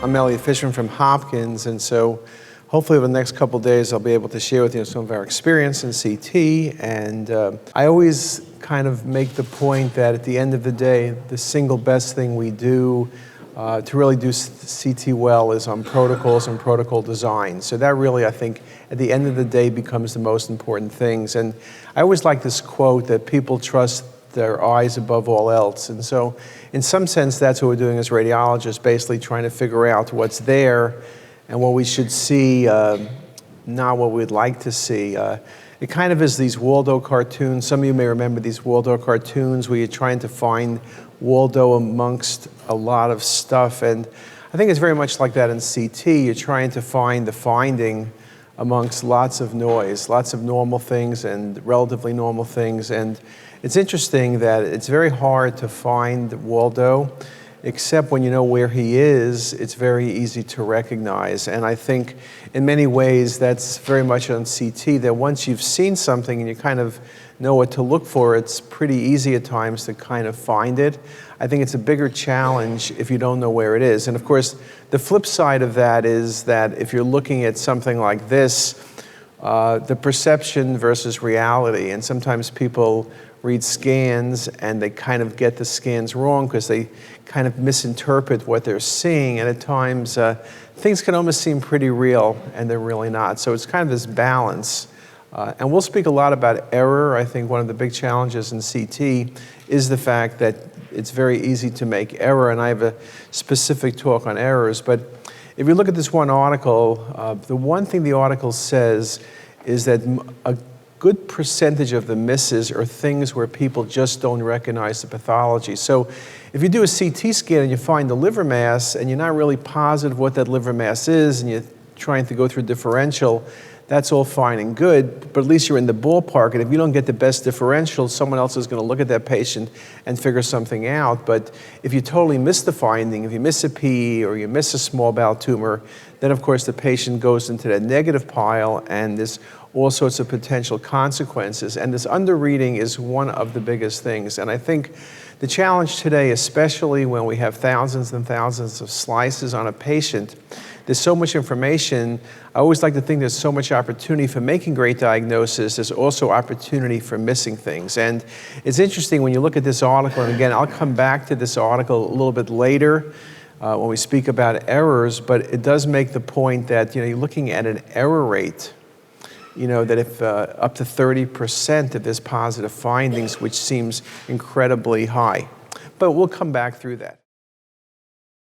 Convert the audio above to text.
I'm Elliot Fishman from Hopkins, and so hopefully over the next couple of days I'll be able to share with you some of our experience in CT. And I always kind of make the point that at the end of the day, the single best thing we do to really do CT well is on protocols and protocol design. So that really, I think, at the end of the day becomes the most important things. And I always like this quote that people trust their eyes above all else. And so in some sense, that's what we're doing as radiologists, basically trying to figure out what's there and what we should see, not what we'd like to see. It kind of is these Waldo cartoons. Some of you may remember these Waldo cartoons where you're trying to find Waldo amongst a lot of stuff. And I think it's very much like that in CT. You're trying to find the finding amongst lots of noise, lots of normal things and relatively normal things. And it's interesting that it's very hard to find Waldo, except when you know where he is, it's very easy to recognize. And I think in many ways that's very much on CT, that once you've seen something and you kind of know what to look for, it's pretty easy at times to kind of find it. I think it's a bigger challenge if you don't know where it is. And of course, the flip side of that is that if you're looking at something like this, the perception versus reality, and sometimes people read scans and they kind of get the scans wrong because they kind of misinterpret what they're seeing, and at times things can almost seem pretty real and they're really not. So it's kind of this balance. And we'll speak a lot about error. I think one of the big challenges in CT is the fact that it's very easy to make error, and I have a specific talk on errors. But if you look at this one article, the one thing the article says is that a good percentage of the misses are things where people just don't recognize the pathology. So if you do a CT scan and you find the liver mass and you're not really positive what that liver mass is and you're trying to go through differential, that's all fine and good, but at least you're in the ballpark. And if you don't get the best differential, someone else is going to look at that patient and figure something out. But if you totally miss the finding, if you miss a PE or you miss a small bowel tumor, then of course the patient goes into that negative pile and there's all sorts of potential consequences. And this underreading is one of the biggest things. And I think the challenge today, especially when we have thousands and thousands of slices on a patient, there's so much information. I always like to think there's so much opportunity for making great diagnosis. There's also opportunity for missing things. And it's interesting when you look at this article, and again, I'll come back to this article a little bit later when we speak about errors, but it does make the point that you're looking at an error rate, that if up to 30% of this positive findings, which seems incredibly high. But we'll come back through that.